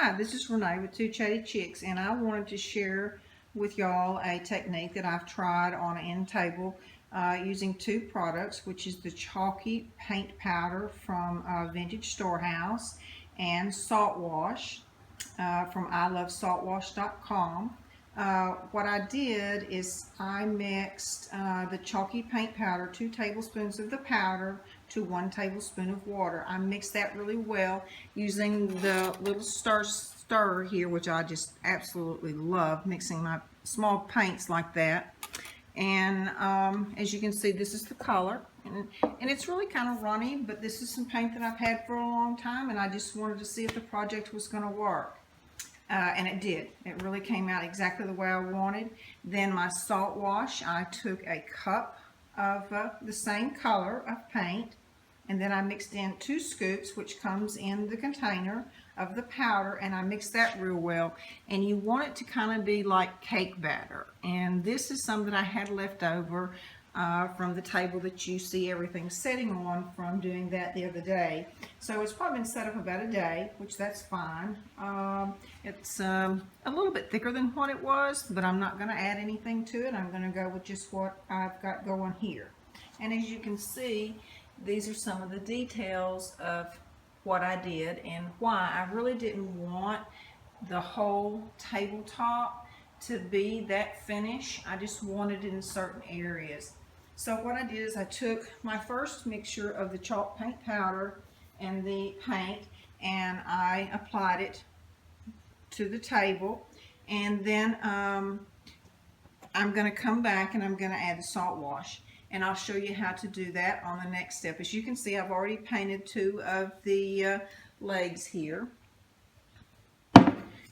Hi, this is Renee with Two Chatty Chicks, and I wanted to share with y'all a technique that I've tried on an end table using two products, which is the chalky paint powder from Vintage Storehouse and Saltwash from ilovesaltwash.com. What I did is I mixed the chalky paint powder, 2 tablespoons of the powder to 1 tablespoon of water. I mixed that really well using the little stir here, which I just absolutely love, mixing my small paints like that. And as you can see, this is the color, and it's really kind of runny, but this is some paint that I've had for a long time, and I just wanted to see if the project was going to work. And it did. It really came out exactly the way I wanted. Then my salt wash, I took a cup of the same color of paint, and then I mixed in 2 scoops, which comes in the container of the powder, and I mixed that real well. And you want it to kind of be like cake batter. And this is some that I had left over from the table that you see everything setting on from doing that the other day. So it's probably been set up about a day, which that's fine. It's a little bit thicker than what it was, but I'm not going to add anything to it. I'm going to go with just what I've got going here. And as you can see, these are some of the details of what I did and why. I really didn't want the whole tabletop to be that finish. I just wanted it in certain areas. So what I did is I took my first mixture of the chalk paint powder and the paint, and I applied it to the table, and then I'm going to come back and I'm going to add the salt wash, and I'll show you how to do that on the next step. As you can see, I've already painted 2 of the legs here.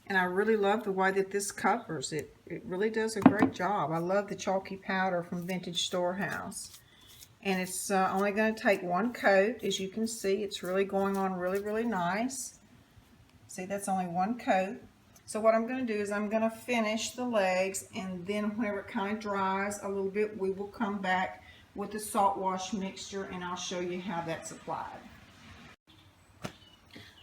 And I really love the way that this covers it. It really does a great job. I love the chalky powder from Vintage Storehouse. And it's only going to take 1 coat. As you can see, it's really going on really nice. See, that's only 1 coat. So what I'm going to do is I'm going to finish the legs, and then whenever it kind of dries a little bit, we will come back with the salt wash mixture, and I'll show you how that's applied.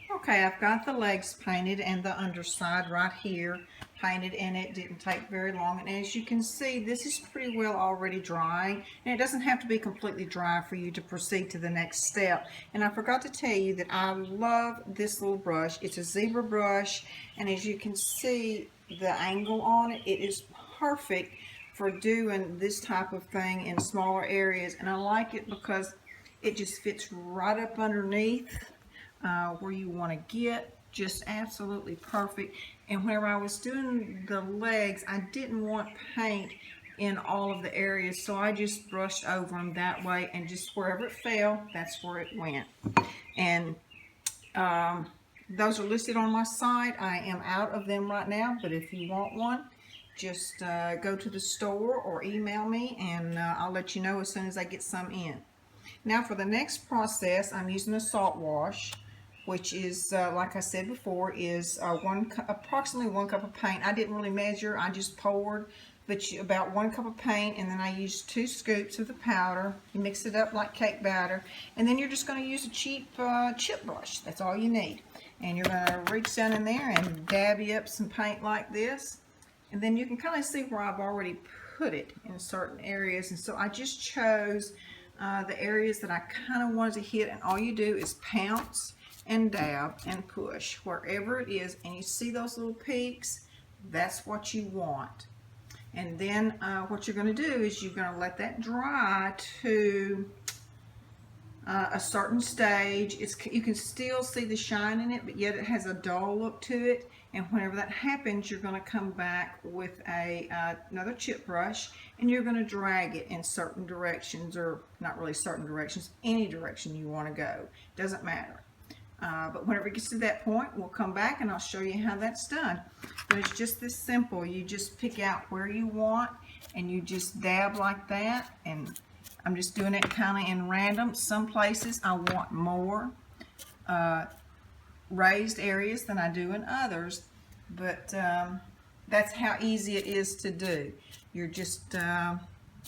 Okay, I've got the legs painted and the underside right here painted, and it didn't take very long. And as you can see, this is pretty well already drying, and it doesn't have to be completely dry for you to proceed to the next step. And I forgot to tell you that I love this little brush. It's a zebra brush, and as you can see the angle on it, it is perfect for doing this type of thing in smaller areas. And I like it because it just fits right up underneath where you want to get, just absolutely perfect. And whenever I was doing the legs, I didn't want paint in all of the areas, so I just brushed over them that way, and just wherever it fell, that's where it went. And those are listed on my site. I am out of them right now, but if you want one, just go to the store or email me, and I'll let you know as soon as I get some in. Now for the next process, I'm using a salt wash, which is, like I said before, is approximately 1 cup of paint. I didn't really measure, I just poured, but about 1 cup of paint, and then I used 2 scoops of the powder. You mix it up like cake batter, and then you're just going to use a cheap chip brush. That's all you need. And you're going to reach down in there and dabby up some paint like this, and then you can kind of see where I've already put it in certain areas. And so I just chose the areas that I kind of wanted to hit, and all you do is pounce and dab and push wherever it is, and you see those little peaks, that's what you want. And then what you're going to do is you're going to let that dry to a certain stage. You can still see the shine in it, but yet it has a dull look to it. And whenever that happens, you're going to come back with another chip brush, and you're going to drag it in certain directions, or not really certain directions, any direction you want to go. Doesn't matter. But whenever it gets to that point, we'll come back and I'll show you how that's done. But it's just this simple. You just pick out where you want, and you just dab like that. And I'm just doing it kind of in random. Some places I want more raised areas than I do in others, but that's how easy it is to do. You're just going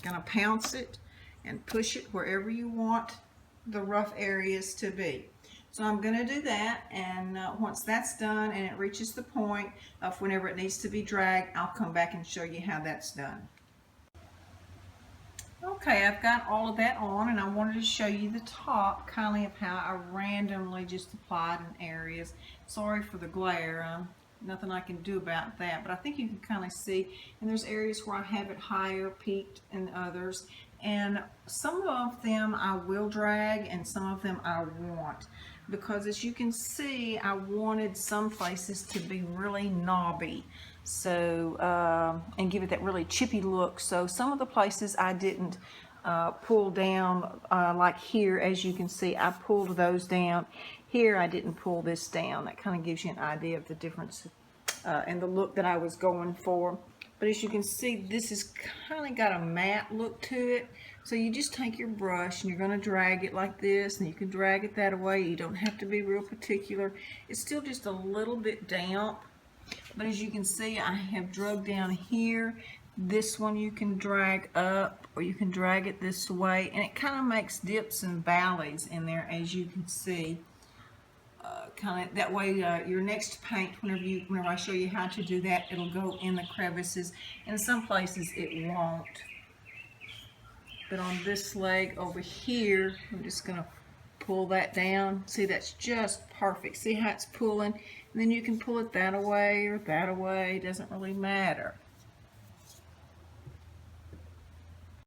to pounce it and push it wherever you want the rough areas to be. So I'm going to do that, and once that's done and it reaches the point of whenever it needs to be dragged, I'll come back and show you how that's done. Okay, I've got all of that on, and I wanted to show you the top kind of how I randomly just applied in areas. Sorry for the glare, nothing I can do about that, but I think you can kind of see, and there's areas where I have it higher peaked than others, and some of them I will drag and some of them I won't, because as you can see, I wanted some places to be really knobby, so and give it that really chippy look. So some of the places I didn't pull down, like here, as you can see, I pulled those down. Here I didn't pull this down. That kind of gives you an idea of the difference and the look that I was going for. But as you can see, this is kind of got a matte look to it. So you just take your brush and you're going to drag it like this, and you can drag it that way. You don't have to be real particular. It's still just a little bit damp. But as you can see, I have drug down here. This one you can drag up, or you can drag it this way, and it kind of makes dips and valleys in there, as you can see. Kind of that way, your next paint, whenever I show you how to do that, it'll go in the crevices. And in some places it won't. But on this leg over here, I'm just going to pull that down. See, that's just perfect. See how it's pulling? And then you can pull it that way or that way. It doesn't really matter.